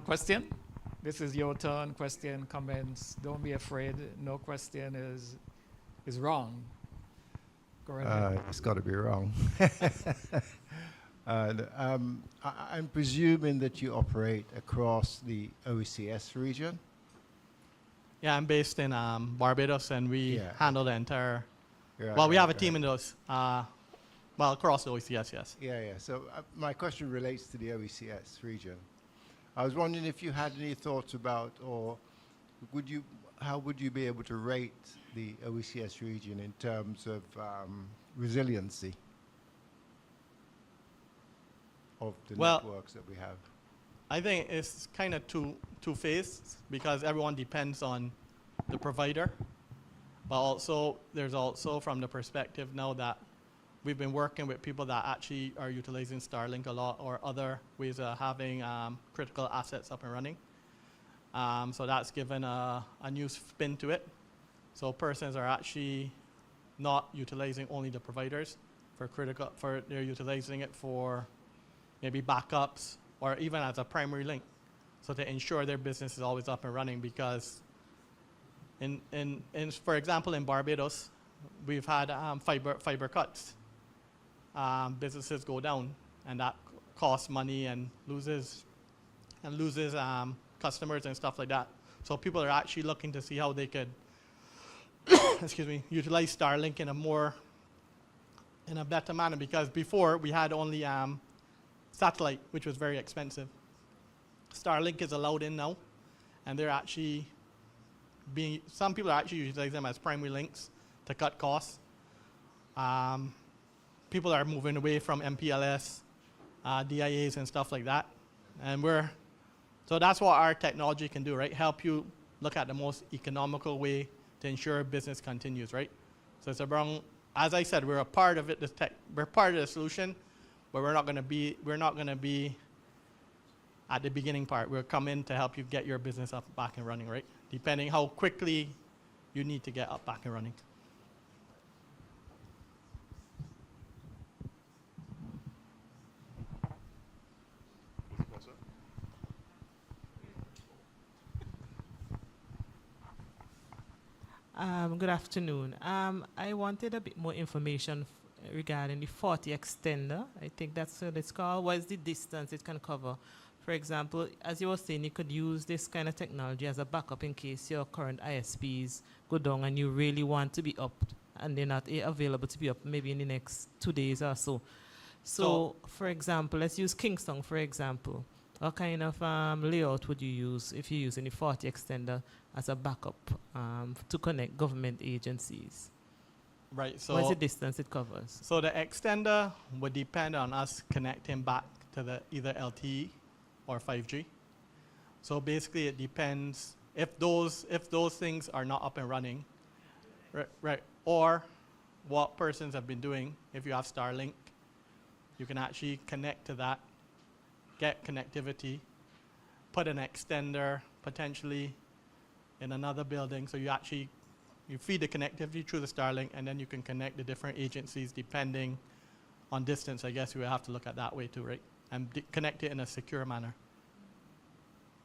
Question? This is your turn. Question, comments. Don't be afraid. No question is wrong. Go right ahead. It's got to be wrong. I'm presuming that you operate across the OECS region. Yeah, I'm based in Barbados, and we handle the entire. Right, we have a team in those. Across the OECS, yes. Yeah. So my question relates to the OECS region. I was wondering if you had any thoughts about, or how would you be able to rate the OECS region in terms of resiliency of the networks that we have? I think it's kind of two-faced because everyone depends on the provider, but also there's also from the perspective now that we've been working with people that actually are utilizing Starlink a lot or other ways of having critical assets up and running. So that's given a new spin to it. So persons are actually not utilizing only the providers they're utilizing it for maybe backups or even as a primary link. So to ensure their business is always up and running because for example, in Barbados, we've had fiber cuts. Businesses go down, and that costs money and loses customers and stuff like that. So people are actually looking to see how they could, utilize Starlink in a better manner because before we had only satellite, which was very expensive. Starlink is allowed in now, and they're actually some people are actually utilizing them as primary links to cut costs. People are moving away from MPLS, DIAs and stuff like that. And so that's what our technology can do, right? Help you look at the most economical way to ensure business continues, right? So it's around, as I said, we're a part of it, we're part of the solution, but we're not gonna be at the beginning part. We'll come in to help you get your business up, back and running, right? Depending how quickly you need to get up, back and running. Good afternoon. I wanted a bit more information regarding the 40 extender. I think that's what it's called. What is the distance it can cover? For example, as you were saying, you could use this kind of technology as a backup in case your current ISPs go down and you really want to be up and they're not available to be up maybe in the next 2 days or so. So for example, let's use Kingston, for example. What kind of layout would you use if you're using the 40 extender as a backup to connect government agencies? Right. So what's the distance it covers? So the extender would depend on us connecting back to the either LTE or 5G. So basically, it depends if those things are not up and running, right? Or what persons have been doing. If you have Starlink, you can actually connect to that, get connectivity, put an extender potentially in another building. So you feed the connectivity through the Starlink, and then you can connect the different agencies depending on distance. I guess we will have to look at that way too, right? And connect it in a secure manner.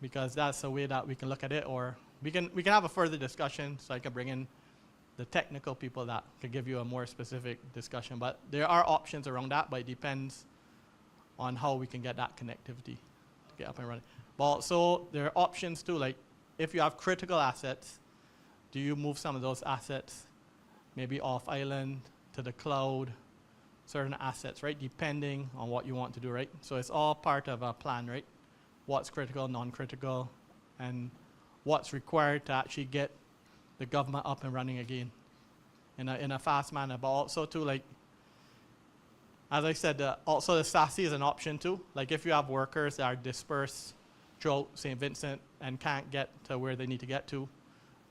Because that's a way that we can look at it, or we can have a further discussion so I can bring in the technical people that could give you a more specific discussion. But there are options around that, but it depends on how we can get that connectivity to get up and running. But also there are options too, like if you have critical assets, do you move some of those assets maybe off island to the cloud, certain assets, right? Depending on what you want to do, right? So it's all part of a plan, right? What's critical, non-critical, and what's required to actually get the government up and running again in a fast manner. But also too, like, as I said, also the SASE is an option too. Like if you have workers that are dispersed throughout St. Vincent and can't get to where they need to get to,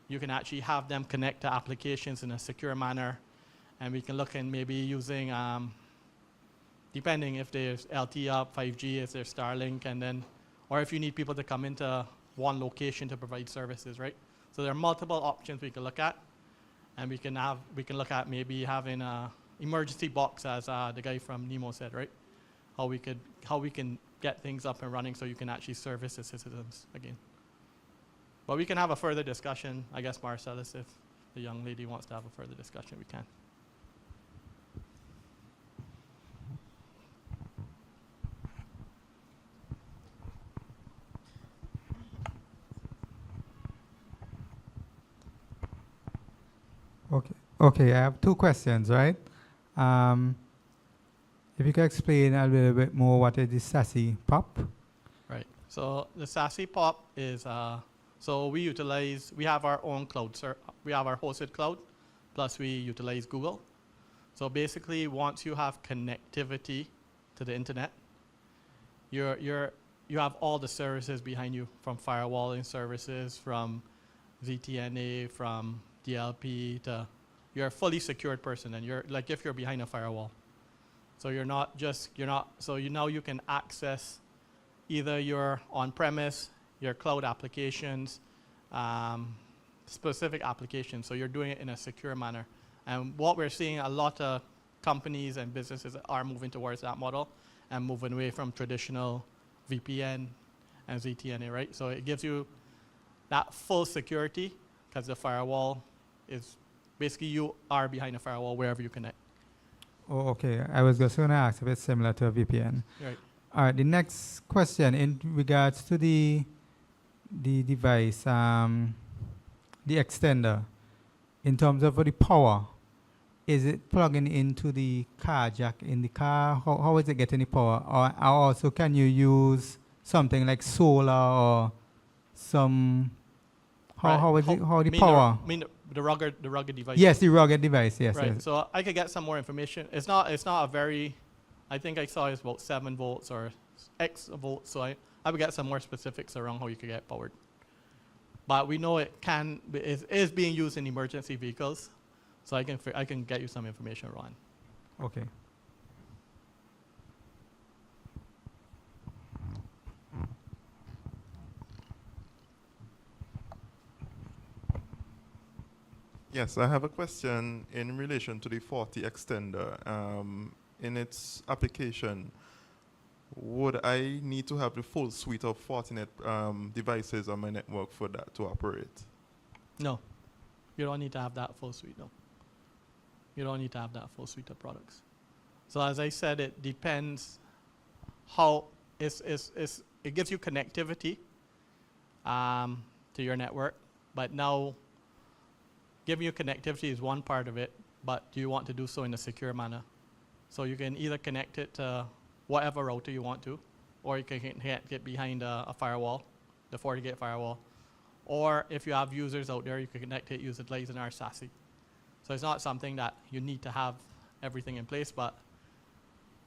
you can actually have them connect to applications in a secure manner. And we can look in maybe using, depending if there's LTE up, 5G, is there Starlink, and then, or if you need people to come into one location to provide services, right? So there are multiple options we can look at. And we can look at maybe having a emergency box, as the guy from Nemo said, right? how we can get things up and running so you can actually service the citizens again. But we can have a further discussion, I guess, Marcellus, if the young lady wants to have a further discussion, we can. Okay, I have two questions, right? If you could explain a little bit more what is the SASE POP? Right. So the SASE POP is, so we have our own cloud, we have our hosted cloud, plus we utilize Google. So basically, once you have connectivity to the internet, you have all the services behind you, from firewalling services, from ZTNA, from DLP, to you're a fully secured person, and you're like if you're behind a firewall. So now you can access either your on-premise, your cloud applications, specific applications. So you're doing it in a secure manner. And what we're seeing, a lot of companies and businesses are moving towards that model and moving away from traditional VPN and ZTNA, right? So it gives you that full security, because the firewall is basically you are behind a firewall wherever you connect. Oh, okay. I was just going to ask if it's similar to a VPN. Right. All right. The next question in regards to the device, the extender, in terms of the power, is it plugging into the car jack in the car? How is it getting the power? Or also, can you use something like solar or some? How is it? How the power? The rugged device. Yes, the rugged device. Yes. Right. Yes. So I could get some more information. It's not a very, I think I saw it's about 7 volts or X volts. So I would get some more specifics around how you could get powered. But we know it is being used in emergency vehicles. So I can get you some information, Ron. Okay. Yes, I have a question in relation to the 40 extender. In its application, would I need to have the full suite of Fortinet devices on my network for that to operate? No, you don't need to have that full suite, no. You don't need to have that full suite of products. So as I said, it depends how it gives you connectivity to your network, but now giving you connectivity is one part of it, but do you want to do so in a secure manner? So you can either connect it to whatever router you want to, or you can get behind a firewall, the FortiGate firewall. Or if you have users out there, you can connect it utilizing our SASE. So it's not something that you need to have everything in place, but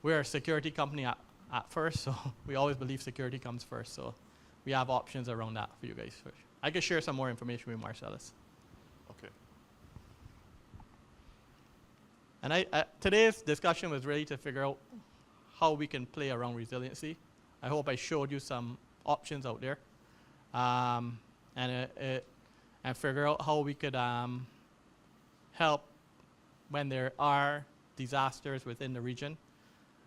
we're a security company at first, so we always believe security comes first. So we have options around that for you guys. I can share some more information with Marcellus. Okay. And today's discussion was really to figure out how we can play around resiliency. I hope I showed you some options out there, and figure out how we could help when there are disasters within the region.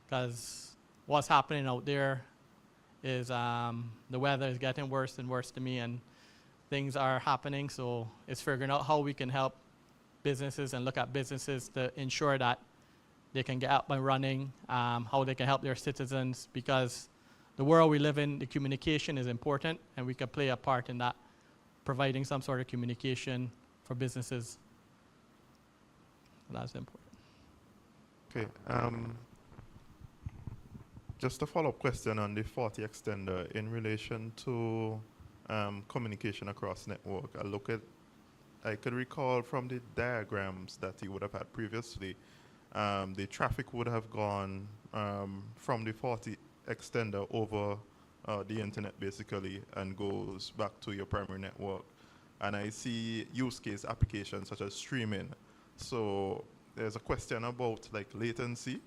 Because what's happening out there is the weather is getting worse and worse to me, and things are happening. So it's figuring out how we can help businesses and look at businesses to ensure that they can get up and running, how they can help their citizens, because the world we live in, the communication is important, and we can play a part in that, providing some sort of communication for businesses. That's important. Okay. Just a follow-up question on the 40 extender in relation to communication across network. I could recall from the diagrams that you would have had previously, the traffic would have gone from the 40 extender over the internet basically and goes back to your primary network. And I see use case applications such as streaming. So there's a question about like latency.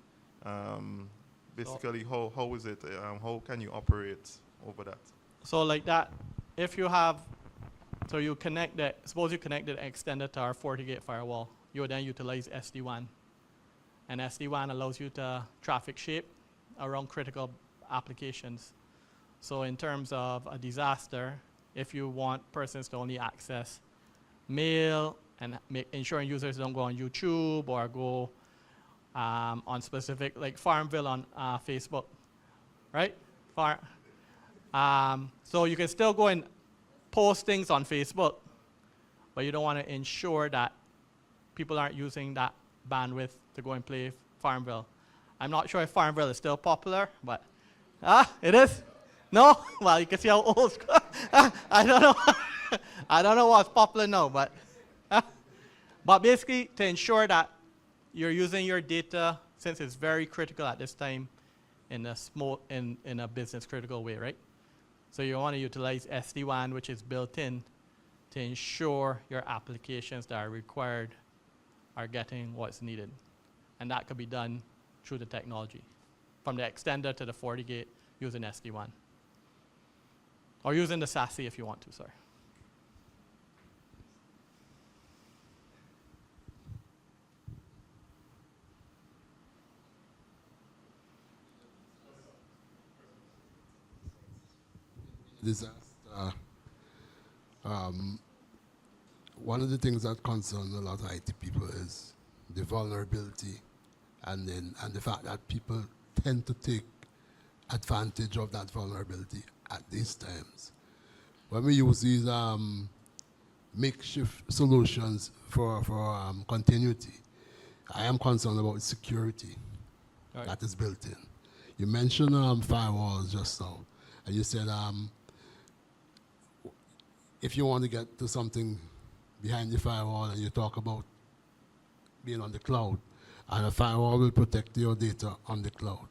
Basically, how is it? How can you operate over that? So like that, if you have, so you connect that, suppose you connect the extender to our FortiGate firewall, you would then utilize SD-WAN. And SD-WAN allows you to traffic shape around critical applications. So in terms of a disaster, if you want persons to only access mail and ensuring users don't go on YouTube or go on specific, like Farmville on Facebook, right? So you can still go and post things on Facebook, but you don't want to ensure that people aren't using that bandwidth to go and play Farmville. I'm not sure if Farmville is still popular, but it is? No? Well, you can see how old school. I don't know. I don't know what's popular now, but basically to ensure that you're using your data, since it's very critical at this time, in a business critical way, right? So you want to utilize SD-WAN, which is built in, to ensure your applications that are required are getting what's needed. And that could be done through the technology, from the extender to the FortiGate using SD-WAN. Or using the SASE if you want to, sorry. Disaster. One of the things that concerns a lot of IT people is the vulnerability, and the fact that people tend to take advantage of that vulnerability at these times. When we use these makeshift solutions for continuity, I am concerned about the security that is built in. You mentioned firewalls just now, and you said if you want to get to something behind the firewall and you talk about being on the cloud, and a firewall will protect your data on the cloud.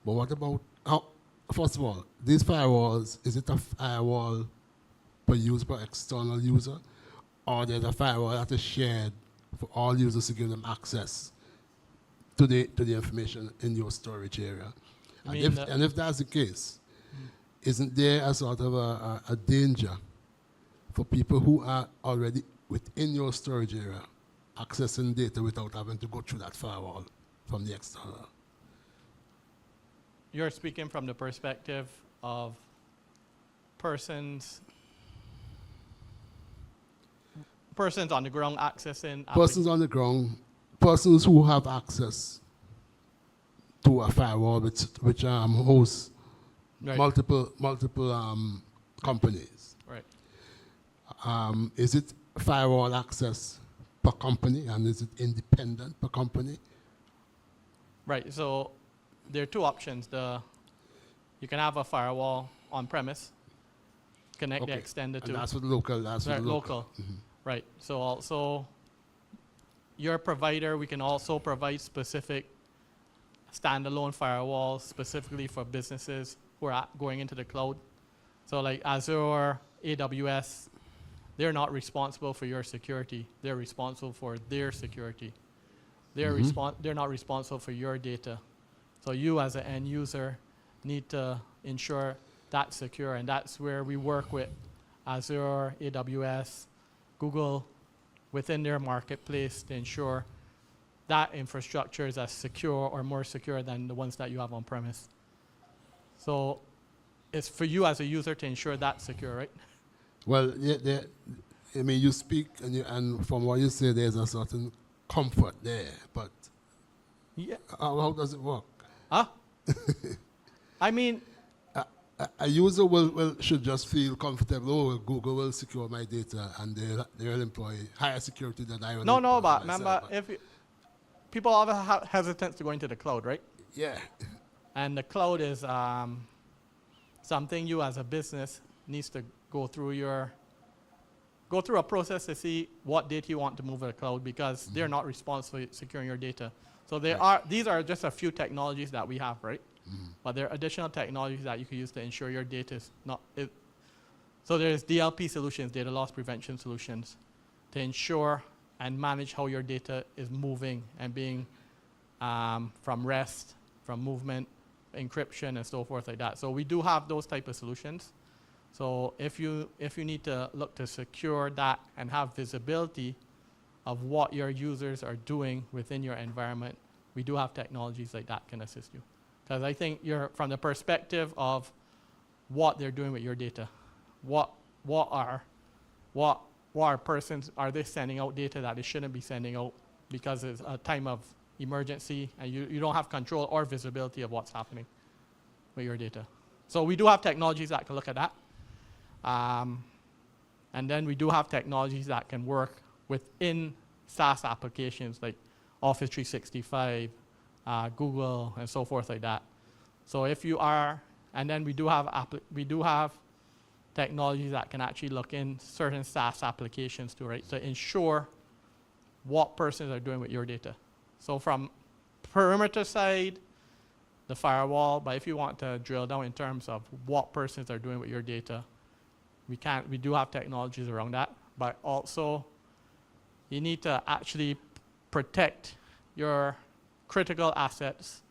But what about, first of all, these firewalls, is it a firewall per external user, or there's a firewall that is shared for all users to give them access to the information in your storage area? And if that's the case, isn't there a sort of a danger for people who are already within your storage area accessing data without having to go through that firewall from the external? You're speaking from the perspective of persons on the ground accessing persons on the ground, persons who have access to a firewall which hosts multiple companies. Right. Is it firewall access per company, and is it independent per company? Right. So there are two options. You can have a firewall on premise, connect the extender to. And that's with local. That's with local. Mm-hmm. Right. So also, your provider, we can also provide specific standalone firewalls specifically for businesses who are going into the cloud. So like Azure, AWS, they're not responsible for your security. They're responsible for their security. They're not responsible for your data. So you as an end user need to ensure that's secure, and that's where we work with Azure, AWS, Google within their marketplace to ensure that infrastructure is as secure or more secure than the ones that you have on premise. So it's for you as a user to ensure that's secure, right? Well, I mean, you speak, and from what you say, there's a certain comfort there, but how does it work? I mean, a user should just feel comfortable. Oh, Google will secure my data, and they'll employ higher security than I will. No, but remember, if people have hesitance to go into the cloud, right? Yeah. And the cloud is something you as a business needs to go through a process to see what data you want to move to the cloud, because they're not responsible for securing your data. So these are just a few technologies that we have, right? But there are additional technologies that you can use to ensure your data is not. So there's DLP solutions, data loss prevention solutions, to ensure and manage how your data is moving and being from rest, from movement, encryption, and so forth like that. So we do have those type of solutions. So if you need to look to secure that and have visibility of what your users are doing within your environment, we do have technologies like that can assist you. Because I think you're from the perspective of what they're doing with your data. What are persons, are they sending out data that they shouldn't be sending out because it's a time of emergency and you don't have control or visibility of what's happening with your data. So we do have technologies that can look at that. And then we do have technologies that can work within SaaS applications like Office 365, Google, and so forth like that. So if you are, and then we do have technologies that can actually look in certain SaaS applications too, right? To ensure what persons are doing with your data. So from perimeter side, the firewall, but if you want to drill down in terms of what persons are doing with your data, we do have technologies around that, but also you need to actually protect your critical assets.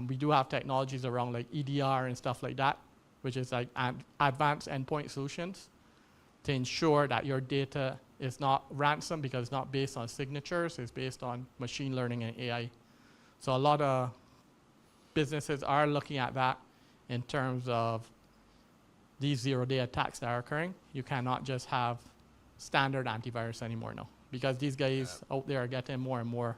We do have technologies around like EDR and stuff like that, which is like advanced endpoint solutions to ensure that your data is not ransom because it's not based on signatures, it's based on machine learning and AI. So a lot of businesses are looking at that in terms of these zero-day attacks that are occurring. You cannot just have standard antivirus anymore now because these guys out there are getting more and more.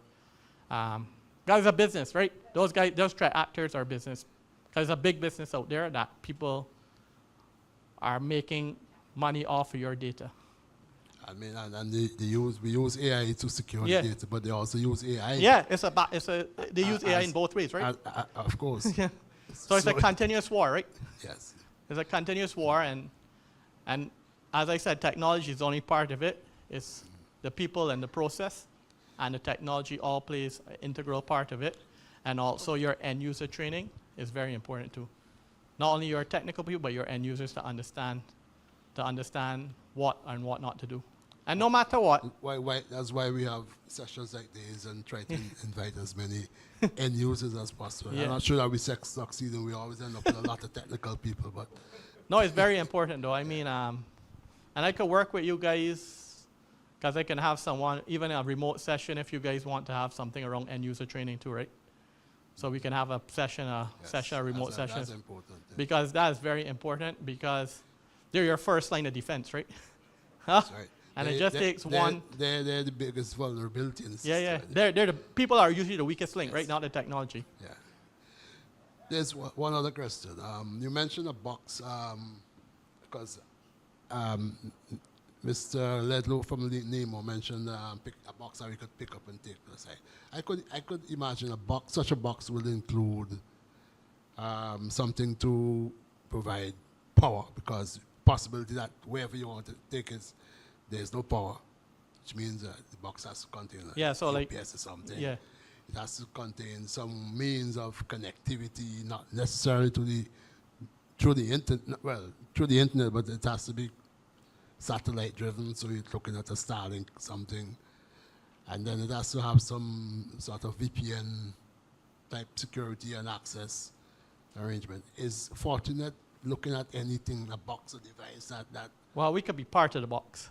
Guys are business, right? Those threat actors are business. Because there's a big business out there that people are making money off of your data. I mean, and we use AI to secure Yeah. the data, but they also use AI. Yeah, they use AI in both ways, right? Of course. Yeah. So it's a continuous war, right? Yes. It's a continuous war, and as I said, technology is only part of it. It's the people and the process, and the technology all plays an integral part of it. And also your end user training is very important too. Not only your technical people, but your end users to understand what and what not to do. And no matter what. That's why we have sessions like these and try to invite as many end users as possible. Yeah. I'm not sure that we succeed, and we always end up with a lot of technical people, but No, it's very important though. I mean, and I could work with you guys because I can have someone, even a remote session if you guys want to have something around end user training too, right? So we can have a session, a remote session. That's important. Yeah. Because that is very important because they're your first line of defense, right? That's right. And it just takes one. They're the biggest vulnerability in the system. Yeah. They're the people are usually the weakest link, right? Not the technology. Yeah. There's one other question. You mentioned a box because Mr. Ledlow from Nemo mentioned a box that we could pick up and take to the side. I could imagine such a box would include something to provide power, because possibility that wherever you want to take it, there's no power, which means the box has to contain so like UPS or something. Yeah. It has to contain some means of connectivity, not necessarily through the internet. Well, through the internet, but it has to be satellite driven. So you're looking at a Starlink something, and then it has to have some sort of VPN type security and access arrangement. Is Fortinet looking at anything, a box or device that? Well, we could be part of the box.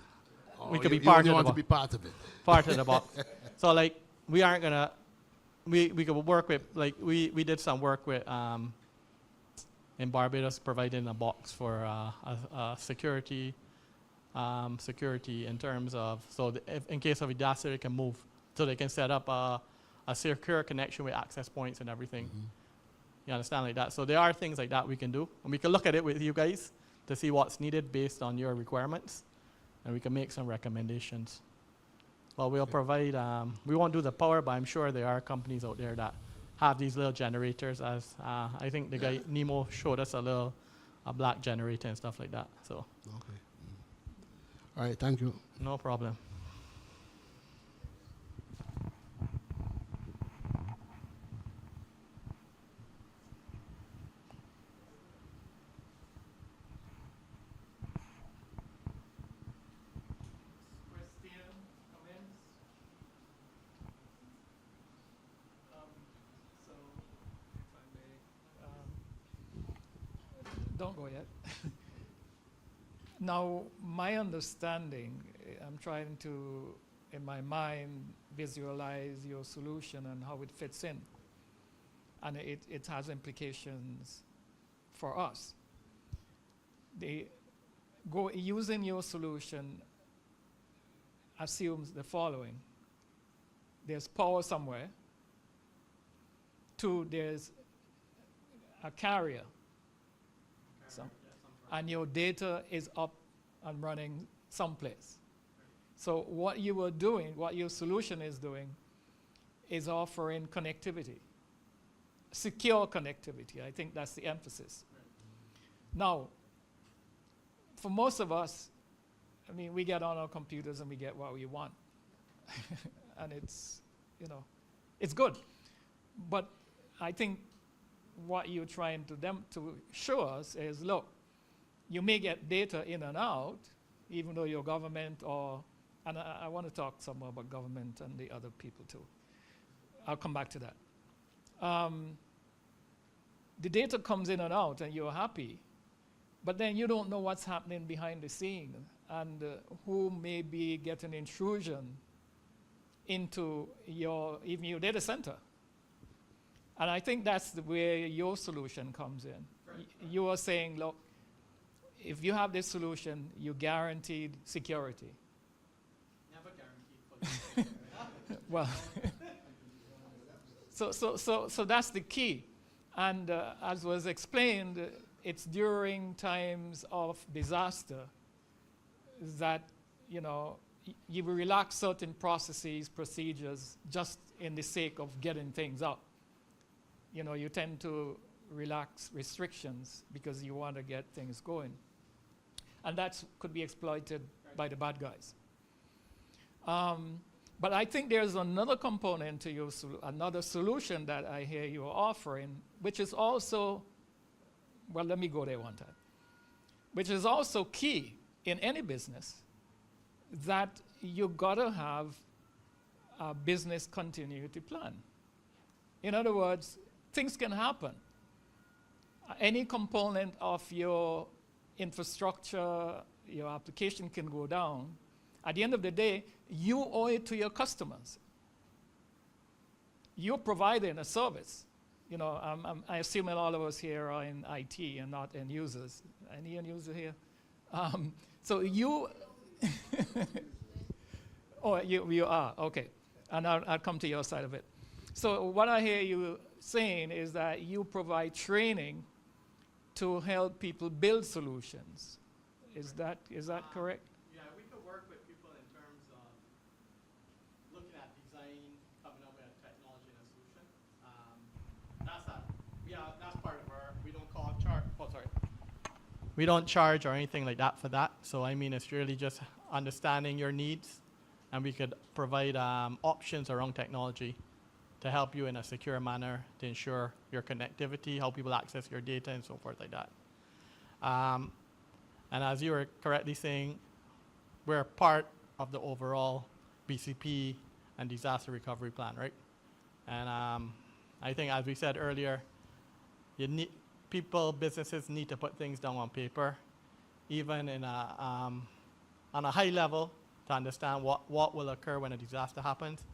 We could be you part only of the want to box. be part of it. Part of the box. So like we aren't gonna. We could work with, like we did some work with in Barbados, providing a box for security in terms of, so if in case of a disaster they can move, so they can set up a secure connection with access points and everything. You understand, like that. So there are things like that we can do, and we can look at it with you guys to see what's needed based on your requirements, and we can make some recommendations. Well, we'll provide, we won't do the power, but I'm sure there are companies out there that have these little generators, as I think the guy Nemo showed us a black generator and stuff like that. So Okay. All right, thank you. no problem. Don't go yet. Now, my understanding, I'm trying to, in my mind, visualize your solution and how it fits in. and it has implications for us. Using your solution assumes the following. There's power somewhere. 2, there's a carrier. And your data is up and running someplace. So what you are doing, what your solution is doing, is offering connectivity. Secure connectivity. I think that's the emphasis. Now, for most of us, I mean, we get on our computers and we get what we want. And it's, it's good. But I think what you're trying to show us is, look, you may get data in and out, even though your government and I want to talk some more about government and the other people too. I'll come back to that. The data comes in and out and you're happy, but then you don't know what's happening behind the scene and who may be getting intrusion into even your data center. And I think that's where your solution comes in. You are saying, look, if you have this solution, you guaranteed security. Never guaranteed. Well, so that's the key. And as was explained, it's during times of disaster that, you will relax certain processes, procedures, just in the sake of getting things out. You tend to relax restrictions because you want to get things going. And that could be exploited by the bad guys. But I think there's another component to your another solution that I hear you offering, which is also, well, let me go there one time, which is also key in any business, that you gotta have a business continuity plan. In other words, things can happen. Any component of your infrastructure, your application can go down. At the end of the day, you owe it to your customers. You're providing a service. I assume that all of us here are in IT and not end users. Any end user here? So you, oh, you are, okay. And I'll come to your side of it. So what I hear you saying is that you provide training to help people build solutions. Is that correct? Yeah, we could work with people in terms of looking at design, coming up with a technology and a solution. That's part of our, we don't charge. Oh, sorry. We don't charge or anything like that for that. So I mean, it's really just understanding your needs, and we could provide options around technology to help you in a secure manner to ensure your connectivity, how people access your data, and so forth like that. And as you were correctly saying, we're part of the overall BCP and disaster recovery plan, right? And I think, as we said earlier, businesses need to put things down on paper, even in on a high level, to understand what will occur when a disaster happens,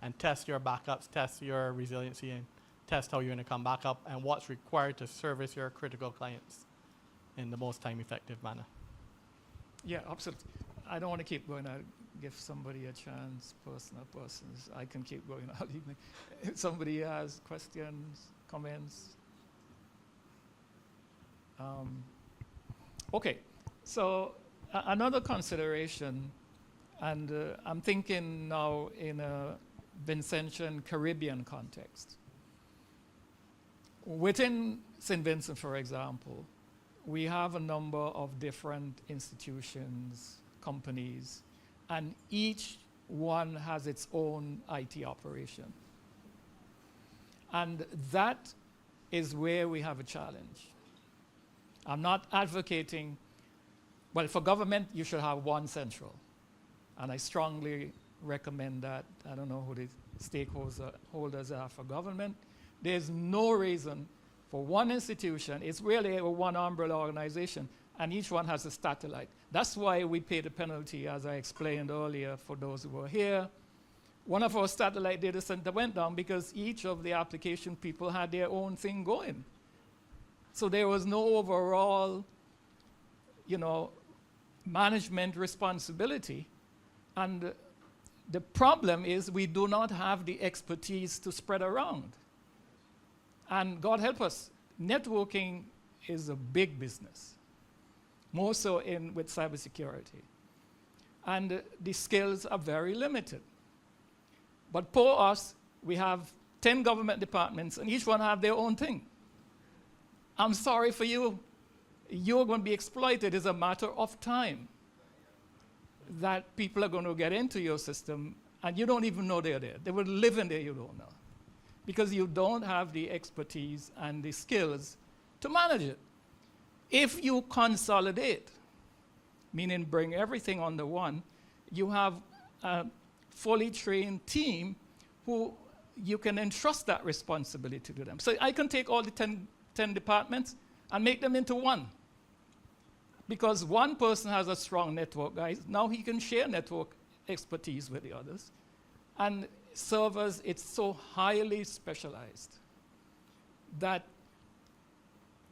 and test your backups, test your resiliency, and test how you're going to come back up, and what's required to service your critical clients in the most time-effective manner. Yeah, absolutely. I don't want to keep going. I'll give somebody a chance, persons. I can keep going all evening. If somebody has questions, comments. Okay, so another consideration, and I'm thinking now in a Vincentian Caribbean context. Within St. Vincent, for example, we have a number of different institutions, companies, and each one has its own IT operation. And that is where we have a challenge. I'm not advocating, well, for government, you should have one central. And I strongly recommend that. I don't know who the stakeholders are for government. There's no reason for one institution. It's really a one umbrella organization, and each one has a satellite. That's why we pay the penalty, as I explained earlier, for those who were here, one of our satellite data center went down because each of the application people had their own thing going. So there was no overall, management responsibility. And the problem is we do not have the expertise to spread around. And God help us, networking is a big business, more so with cybersecurity. And the skills are very limited. But for us, we have 10 government departments, and each one have their own thing. I'm sorry for you. You're going to be exploited. It's a matter of time that people are going to get into your system, and you don't even know they're there. They will live in there, you don't know. Because you don't have the expertise and the skills to manage it. If you consolidate, meaning bring everything under one, you have a fully trained team who you can entrust that responsibility to them. So I can take all the 10 departments and make them into one. Because one person has a strong network, guys. Now he can share network expertise with the others. And servers, it's so highly specialized that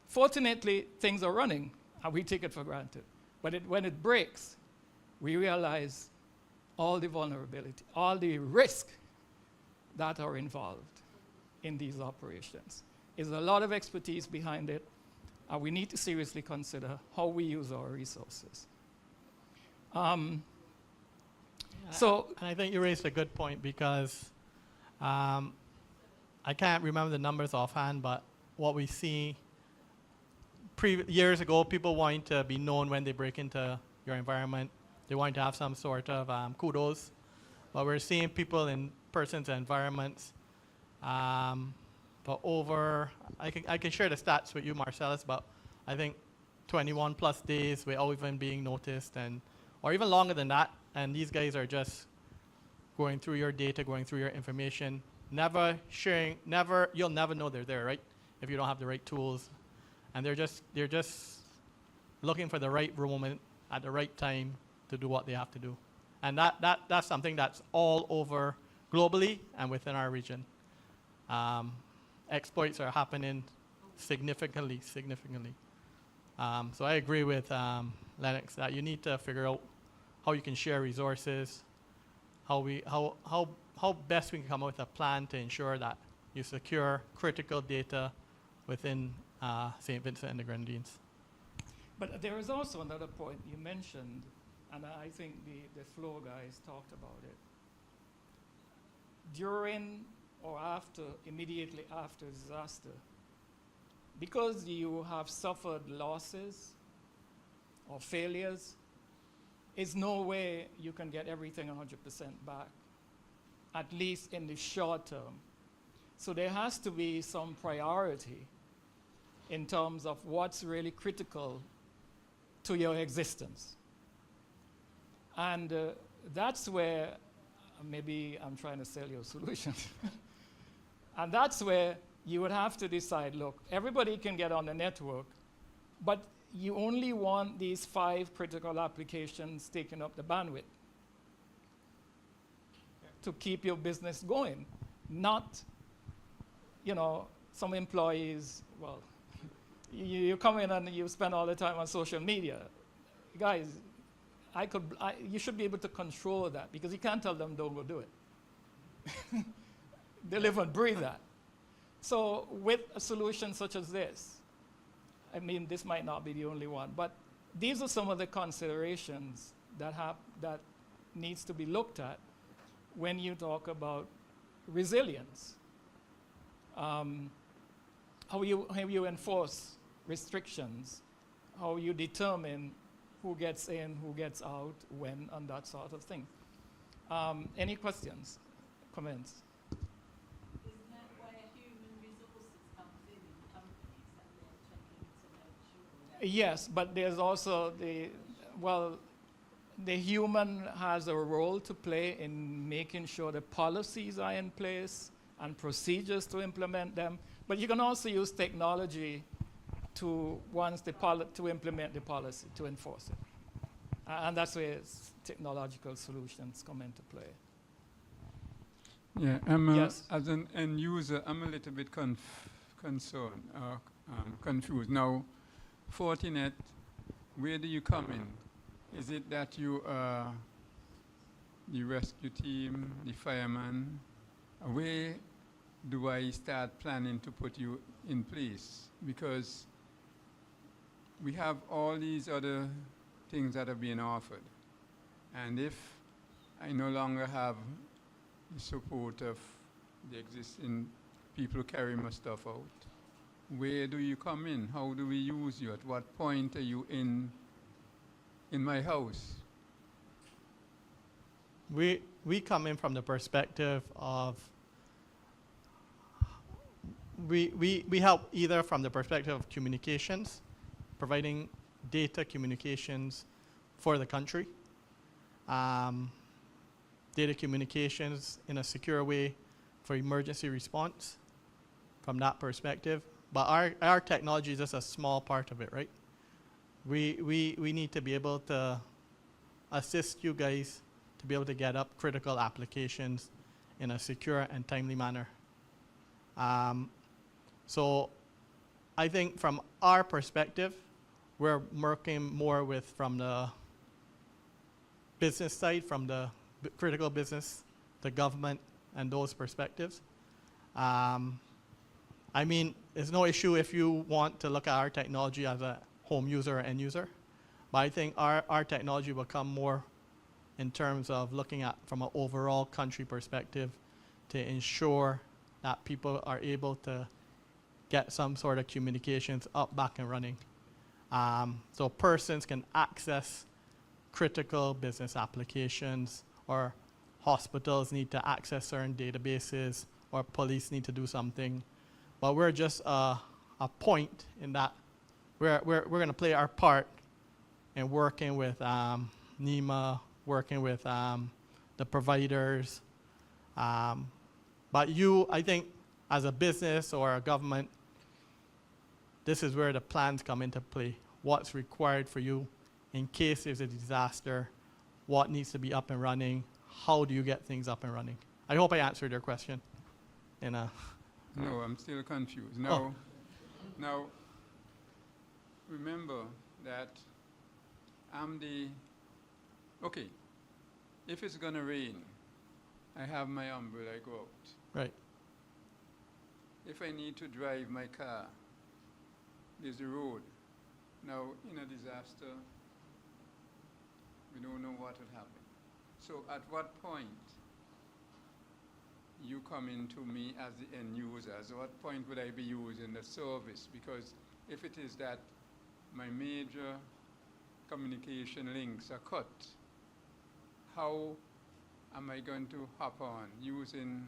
fortunately things are running and we take it for granted. But when it breaks, we realize all the vulnerability, all the risk that are involved in these operations. There's a lot of expertise behind it, and we need to seriously consider how we use our resources. So, And I think you raised a good point because I can't remember the numbers offhand, but what we see years ago, people wanting to be known when they break into your environment. They want to have some sort of kudos. But we're seeing people in persons' environments. But I can share the stats with you, Marcellus, but I think 21 plus days without even being noticed, or even longer than that. And these guys are just going through your data, going through your information, never sharing, you'll never know they're there, right? If you don't have the right tools. And they're just looking for the right moment at the right time to do what they have to do. And that's something that's all over globally and within our region. Exploits are happening significantly. So I agree with Lennox that you need to figure out how you can share resources, how best we can come up with a plan to ensure that you secure critical data within St. Vincent and the Grenadines. but there is also another point you mentioned, and I think the floor guys talked about it. During or immediately after disaster, because you have suffered losses or failures, there's no way you can get everything 100% back, at least in the short term. So there has to be some priority in terms of what's really critical to your existence. And that's where maybe I'm trying to sell you a solution. And that's where you would have to decide, look, everybody can get on the network, but you only want these 5 critical applications taking up the bandwidth to keep your business going, not, some employees, well, you come in and you spend all the time on social media. Guys, you should be able to control that because you can't tell them don't go do it. They live and breathe that. So with a solution such as this, I mean, this might not be the only one, but these are some of the considerations that needs to be looked at when you talk about resilience. How you enforce restrictions, how you determine who gets in, who gets out, when, and that sort of thing. Any questions, comments? Isn't that where human resources comes in companies that they're checking to make sure that... Yes, but there's also the human has a role to play in making sure the policies are in place and procedures to implement them. But you can also use technology to implement the policy, to enforce it. And that's where technological solutions come into play. Yeah, Yes. as an end user, I'm a little bit concerned, confused. Now, Fortinet, where do you come in? Is it that you are the rescue team, the fireman? Where do I start planning to put you in place? Because we have all these other things that are being offered. And if I no longer have the support of the existing people carrying my stuff out, where do you come in? How do we use you? At what point are you in my house? We come in from the perspective of we help either from the perspective of communications, providing data communications for the country, data communications in a secure way for emergency response from that perspective. But our technology is just a small part of it, right? We need to be able to assist you guys to be able to get up critical applications in a secure and timely manner. So I think from our perspective, we're working more with from the business side, from the critical business, the government, and those perspectives. I mean, it's no issue if you want to look at our technology as a home user or end user, but I think our technology will come more in terms of looking at from an overall country perspective to ensure that people are able to get some sort of communications up, back, and running. So persons can access critical business applications, or hospitals need to access certain databases, or police need to do something. But we're just a point in that we're going to play our part in working with NEMA, working with the providers. But you, I think, as a business or a government, this is where the plans come into play. What's required for you in case there's a disaster, what needs to be up and running, how do you get things up and running? I hope I answered your question. No, I'm still confused. Now, remember that okay, if it's gonna rain, I have my umbrella, I go out. Right. If I need to drive my car, there's the road. Now, in a disaster, we don't know what would happen. So at what point you come into me as the end user? At what point would I be using the service? Because if it is that my major communication links are cut, how am I going to hop on using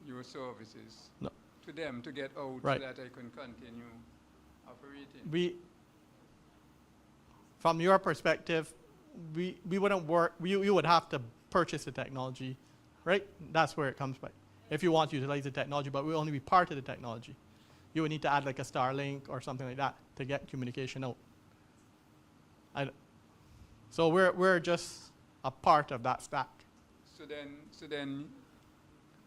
your services to them to get out so that I can continue operating? From your perspective, we wouldn't work, you would have to purchase the technology, right? That's where it comes by. If you want to utilize the technology, but we'll only be part of the technology. You would need to add like a Starlink or something like that to get communication out. So we're just a part of that stack. So then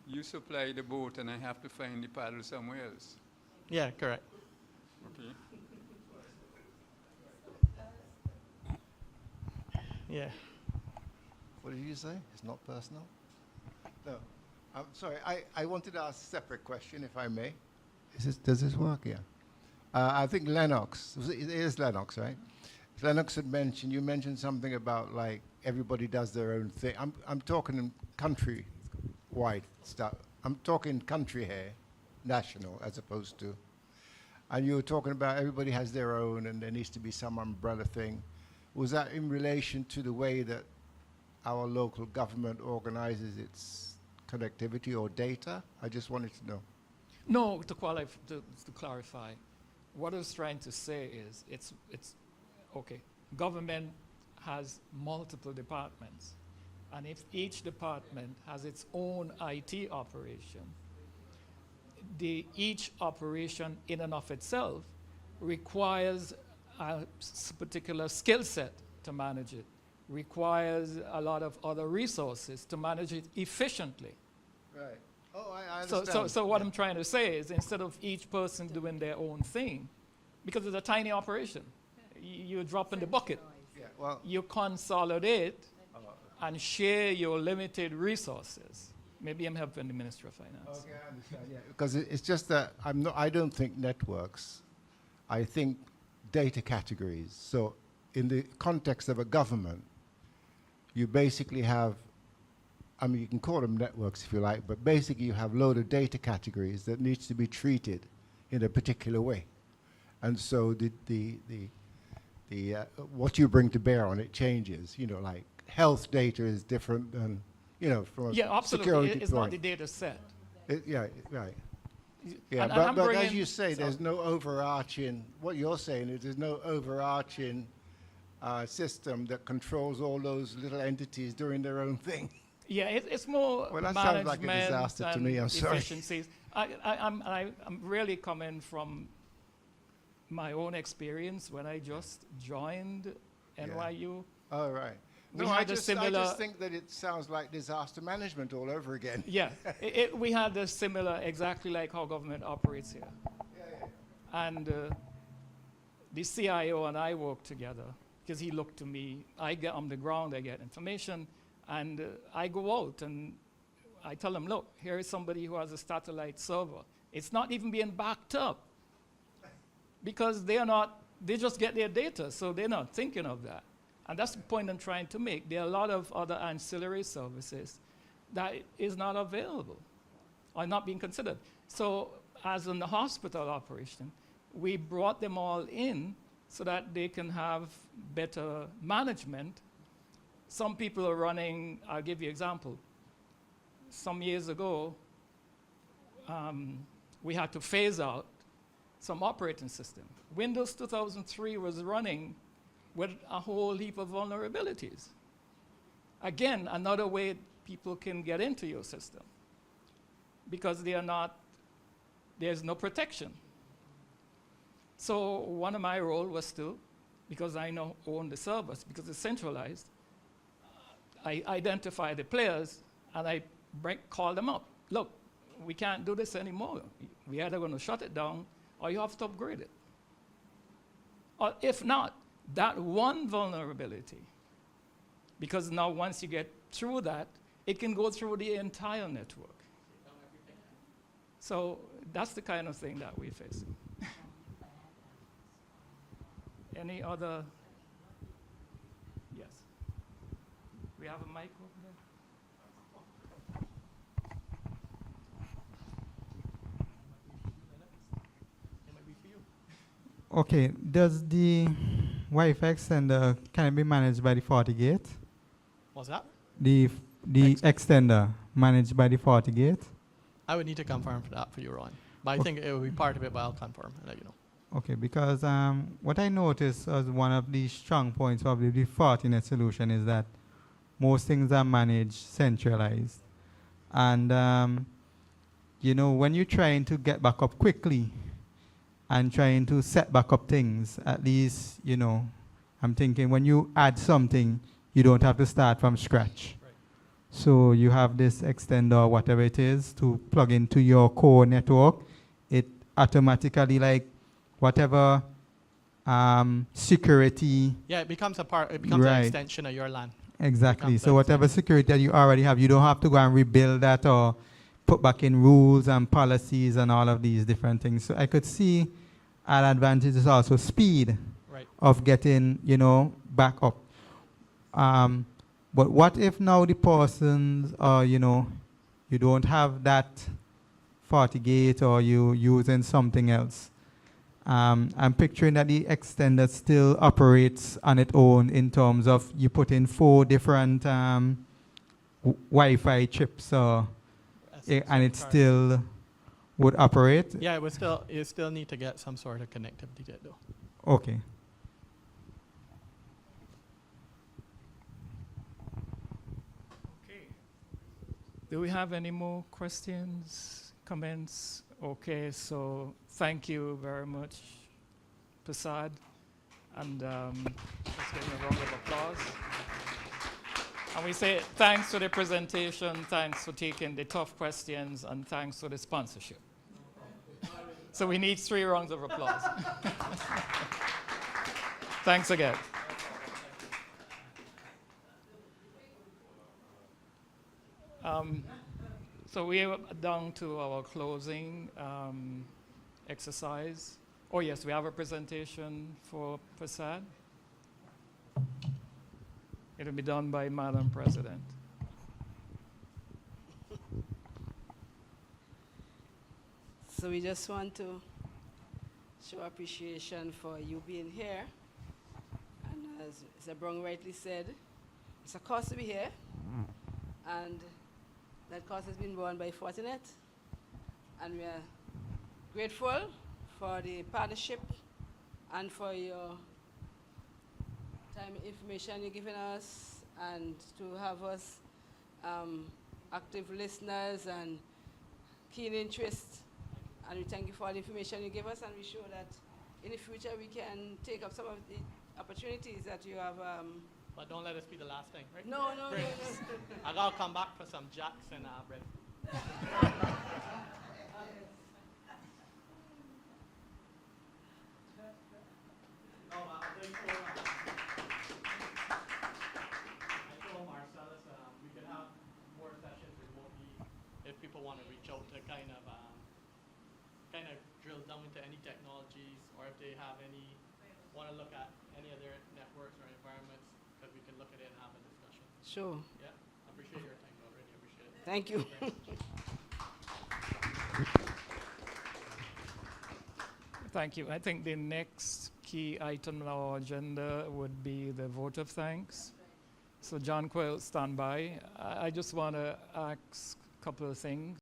you supply the boat and I have to find the paddle somewhere else. Yeah, correct. Okay. Yeah. What did you say? It's not personal? No. I'm sorry. I wanted to ask a separate question, if I may. Does this work? Yeah. I think Lennox, it is Lennox, right? Lennox had mentioned, you mentioned something about like everybody does their own thing. I'm talking country-wide stuff. I'm talking country here, national, as opposed to, and you were talking about everybody has their own and there needs to be some umbrella thing. Was that in relation to the way that our local government organizes its connectivity or data? I just wanted to know. No, to clarify, what I was trying to say is it's okay. Government has multiple departments, and if each department has its own IT operation, each operation in and of itself requires a particular skill set to manage it, requires a lot of other resources to manage it efficiently. Right. Oh, I So, understand. so what I'm trying to say is instead of each person doing their own thing, because it's a tiny operation, you drop in the bucket, Yeah, well, you consolidate and share your limited resources. Maybe I'm helping the Minister of Finance. okay, I understand, yeah. Because it's just that I don't think networks. I think data categories. So in the context of a government, you basically have, I mean, you can call them networks if you like, but basically you have load of data categories that needs to be treated in a particular way. And so what you bring to bear on it changes. You know, like health data is different than, you know, from a Yeah, absolutely. security It's not point. the data set. Yeah, right. Yeah, And but, I'm but as bringing- you say, so- there's no overarching, what you're saying is there's no overarching system that controls all those little entities doing their own thing. Yeah, it's more Well, that sounds like a management disaster to and me, I'm sorry. efficiencies. I'm really coming from my own experience when I just joined Yeah. NYU. Oh, right. We No, I had a just similar- think that it sounds like disaster management all over again. Yeah, we had a similar, exactly like how government operates here. And the CIO and I work together because he looked to me. I get on the ground, I get information, and I go out and I tell him, look, here is somebody who has a satellite server. It's not even being backed up because they just get their data, so they're not thinking of that. And that's the point I'm trying to make. There are a lot of other ancillary services that is not available or not being considered. So as in the hospital operation, we brought them all in so that they can have better management. Some people are running, I'll give you an example. Some years ago, we had to phase out some operating system. Windows 2003 was running with a whole heap of vulnerabilities. Again, another way people can get into your system because there's no protection. So one of my roles was to, because I now own the servers, because it's centralized, I identify the players and I call them up. Look, we can't do this anymore. We're either going to shut it down or you have to upgrade it. Or if not, that one vulnerability, because now once you get through that, it can go through the entire network. So that's the kind of thing that we're facing. Any other? Yes. We have a mic over there. Okay, does the Wi-Fi extender, can it be managed by the FortiGate? What's that? The extender managed by the FortiGate? I would need to confirm for that for you, Ron. But I Okay. think it will be part of it, but I'll confirm and let you know. Okay, because what I noticed as one of the strong points of the Fortinet solution is that most things are managed centralized. And, you know, when you're trying to get back up quickly and trying to set back up things, at least, you know, I'm thinking when you add something, you don't have to start from scratch. Right. So you have this extender or whatever it is to plug into your core network. It automatically, like, whatever security, Yeah, it becomes an Right. extension of your LAN. exactly. becomes So the whatever security that you already have, you don't have to go and rebuild that or put back in rules and policies and all of these different things. So I could see an advantage is also speed Right. of getting, you know, back up. But what if now the persons, you know, you don't have that FortiGate or you using something else? I'm picturing that the extender still operates on its own in terms of you put in 4 different Wi-Fi chips, and it Correct. still would operate. Yeah, you still need to get some sort of connectivity to it though. Okay. Okay. Do we have any more questions, comments? Okay, so thank you very much, Prasad. And let's give him a round of applause. And we say thanks for the presentation, thanks for taking the tough questions, and thanks for the sponsorship. So we need 3 rounds of applause. Thanks again. So we are down to our closing exercise. Oh yes, we have a presentation for Prasad. It'll be done by Madam President. So we just want to show appreciation for you being here. And as Mr. Brown rightly said, it's a cost to be here. And that cost has been borne by Fortinet. And we are grateful for the partnership and for your time and information you're giving us, and to have us active listeners and keen interest. And we thank you for all the information you give us, and we show that in the future we can take up some of the opportunities that you have. But don't let us be the last thing, right? No. I gotta come back for some jacks and bread. I told Marcellus we could have more sessions remotely if people want to reach out to kind of drill down into any technologies, or if they have want to look at any other networks or environments, because we can look at it and have a discussion. Sure. Yeah, I appreciate your time. I really appreciate it. Thank you. Thank you. I think the next key item on our agenda would be the vote of thanks. So John Quayle, stand by. I just want to ask a couple of things.